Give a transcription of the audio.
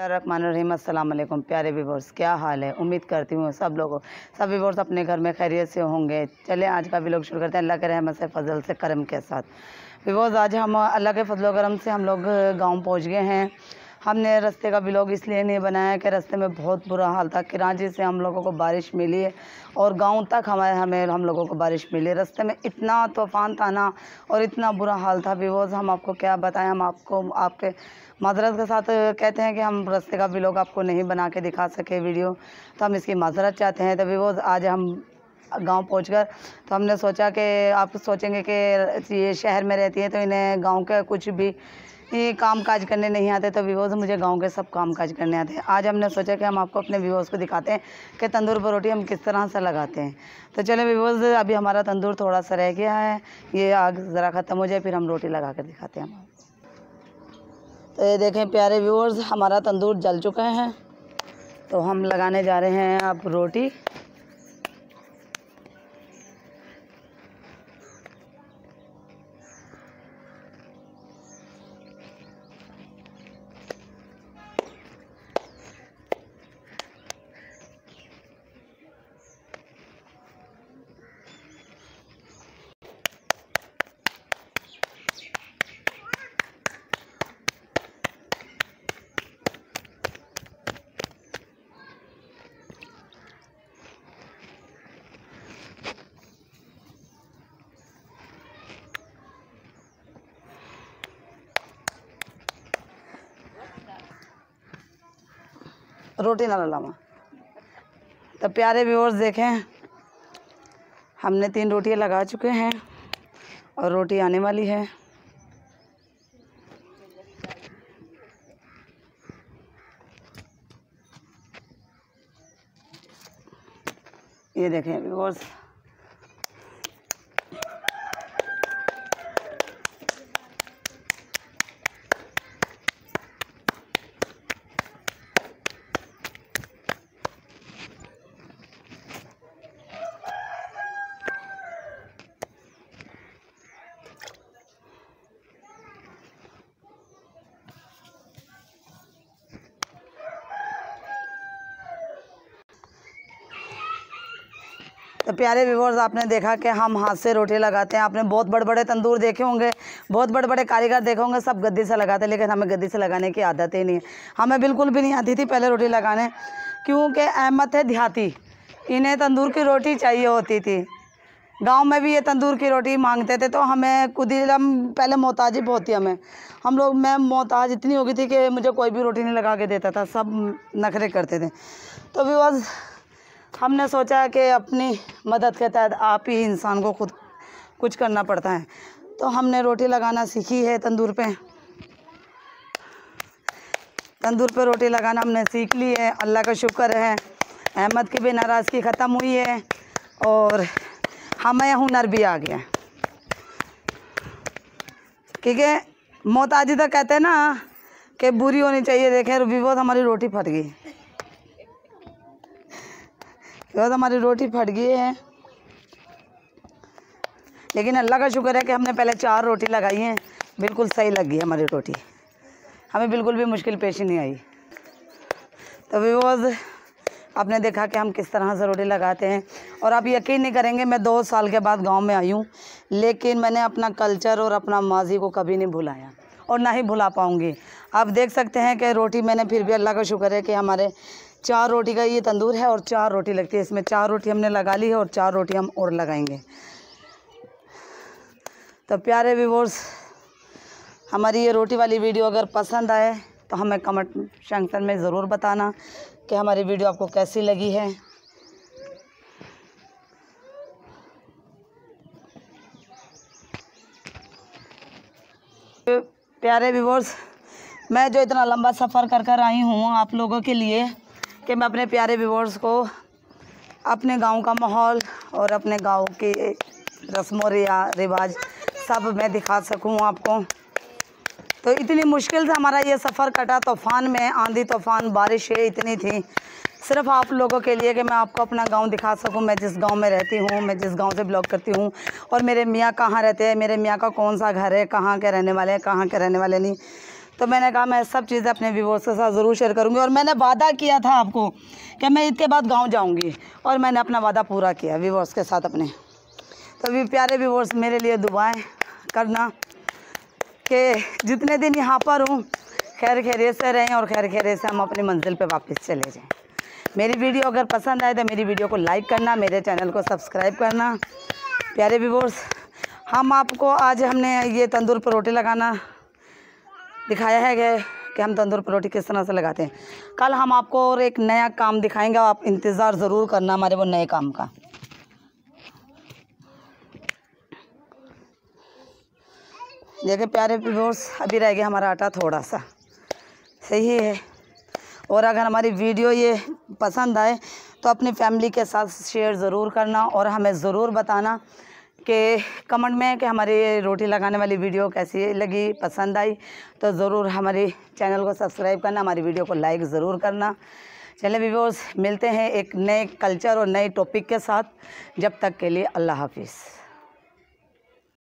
बिस्मिल्लाहिर्रहमानिर्रहीम। अस्सलाम वालेकुम प्यारे व्यूअर्स, क्या हाल है। उम्मीद करती हूँ सब व्यूअर्स अपने घर में खैरियत से होंगे। चलें आज का व्लॉग शुरू करते हैं अल्लाह के रहमत से, फजल से, करम के साथ। व्यूअर्स आज हम अल्लाह के फजल करम से हम लोग गाँव पहुँच गए हैं। हमने रास्ते का व्लॉग इसलिए नहीं बनाया कि रास्ते में बहुत बुरा हाल था। कराची से हम लोगों को बारिश मिली है और गांव तक हम लोगों को बारिश मिली। रास्ते में इतना तूफ़ान था ना और इतना बुरा हाल था व्यूअर्स, हम आपको क्या बताएं। हम आपको आपके माजरत के साथ कहते हैं कि हम रास्ते का व्लॉग आपको नहीं बना के दिखा सके वीडियो, तो हम इसकी माजरत चाहते हैं। तो व्यूअर्स आज हम गांव पहुंचकर तो हमने सोचा कि आप सोचेंगे कि ये शहर में रहती है तो इन्हें गांव के कुछ भी काम काज करने नहीं आते। तो व्यूअर्स मुझे गांव के सब काम काज करने आते हैं। आज हमने सोचा कि हम आपको अपने व्यूअर्स को दिखाते हैं कि तंदूर पर रोटी हम किस तरह से लगाते हैं। तो चले व्यूअर्स, अभी हमारा तंदूर थोड़ा सा रह गया है, ये आग ज़रा ख़त्म हो जाए फिर हम रोटी लगा कर दिखाते हैं। तो ये देखें प्यारे व्यूअर्स, हमारा तंदूर जल चुका है। तो हम लगाने जा रहे हैं अब रोटी। रोटी ना लावा। तो प्यारे व्यूअर्स देखें, हमने 3 रोटियां लगा चुके हैं और रोटी आने वाली है। ये देखें व्यूअर्स, तो प्यारे व्यूअर्स आपने देखा कि हम हाथ से रोटी लगाते हैं। आपने बहुत बड़े बड़े तंदूर देखे होंगे, बहुत बड़े बड़े कारीगर देखे होंगे, सब गद्दी से लगाते हैं, लेकिन हमें गद्दी से लगाने की आदत ही नहीं है। हमें बिल्कुल भी नहीं आती थी पहले रोटी लगाने, क्योंकि अहमद है देहाती, इन्हें तंदूर की रोटी चाहिए होती थी। गांव में भी ये तंदूर की रोटी मांगते थे, तो हमें खुद ही हम पहले मोहताजी बहुत थी मैं मोहताज इतनी हो गई थी कि मुझे कोई भी रोटी नहीं लगा के देता था, सब नखरे करते थे। तो व्यूअर्स हमने सोचा कि अपनी मदद के तहत आप ही इंसान को खुद कुछ करना पड़ता है। तो हमने रोटी लगाना सीखी है तंदूर पे रोटी लगाना हमने सीख ली है। अल्लाह का शुक्र है, अहमद की भी नाराज़गी ख़त्म हुई है और हमें हुनर भी आ गया। क्योंकि मोहताजी तो कहते हैं ना कि बुरी होनी चाहिए। देखें व्यूअर्स, हमारी रोटी फट गई, हमारी रोटी फट गई है, लेकिन अल्लाह का शुक्र है कि हमने पहले 4 रोटी लगाई हैं, बिल्कुल सही लग गई हमारी रोटी, हमें बिल्कुल भी मुश्किल पेश नहीं आई। तो व्यूअर्स आपने देखा कि हम किस तरह से रोटी लगाते हैं। और आप यकीन नहीं करेंगे, मैं 2 साल के बाद गांव में आई हूँ, लेकिन मैंने अपना कल्चर और अपना माजी को कभी नहीं भुलाया और ना ही भुला पाऊँगी। आप देख सकते हैं कि रोटी मैंने फिर भी अल्लाह का शुक्र है कि हमारे 4 रोटी का ये तंदूर है और 4 रोटी लगती है इसमें। 4 रोटी हमने लगा ली है और 4 रोटी हम और लगाएंगे। तो प्यारे व्यूअर्स, हमारी ये रोटी वाली वीडियो अगर पसंद आए तो हमें कमेंट सेक्शन में ज़रूर बताना कि हमारी वीडियो आपको कैसी लगी है। प्यारे व्यूअर्स, मैं जो इतना लंबा सफ़र कर आई हूँ आप लोगों के लिए कि मैं अपने प्यारे व्यूअर्स को अपने गांव का माहौल और अपने गांव के रस्मों रिवाज सब मैं दिखा सकूं आपको। तो इतनी मुश्किल से हमारा ये सफ़र कटा, तूफ़ान में, आंधी तूफ़ान बारिशें इतनी थी, सिर्फ आप लोगों के लिए कि मैं आपको अपना गांव दिखा सकूं। मैं जिस गांव में रहती हूं, मैं जिस गांव से ब्लॉग करती हूं, और मेरे मियाँ कहाँ रहते हैं, मेरे मियाँ का कौन सा घर है, कहाँ के रहने वाले हैं, कहाँ के रहने वाले नहीं। तो मैंने कहा मैं सब चीज़ें अपने व्यूअर्स के साथ ज़रूर शेयर करूँगी। और मैंने वादा किया था आपको कि मैं ईद के बाद गाँव जाऊँगी, और मैंने अपना वादा पूरा किया व्यूअर्स के साथ अपने। तो भी प्यारे व्यूअर्स, मेरे लिए दुआएं करना कि जितने दिन यहाँ पर हूँ खैर खैरियत से रहें और खैर खैरियत से हम अपनी मंजिल पे वापस चले जाएं। मेरी वीडियो अगर पसंद आए तो मेरी वीडियो को लाइक करना, मेरे चैनल को सब्सक्राइब करना। प्यारे व्यूअर्स, हम आपको आज हमने ये तंदूर पर रोटी लगाना दिखाया है कि हम तंदूर पर रोटी किस तरह से लगाते हैं। कल हम आपको और एक नया काम दिखाएंगे, आप इंतज़ार ज़रूर करना हमारे वो नए काम का। देखिए प्यारे व्यूअर्स, अभी रह गया हमारा आटा थोड़ा सा, सही है। और अगर हमारी वीडियो ये पसंद आए तो अपनी फैमिली के साथ शेयर ज़रूर करना, और हमें ज़रूर बताना कि कमेंट में कि हमारी ये रोटी लगाने वाली वीडियो कैसी लगी, पसंद आई तो ज़रूर हमारी चैनल को सब्सक्राइब करना, हमारी वीडियो को लाइक ज़रूर करना। चलिए व्यूअर्स, मिलते हैं एक नए कल्चर और नए टॉपिक के साथ। जब तक के लिए अल्लाह हाफिज़।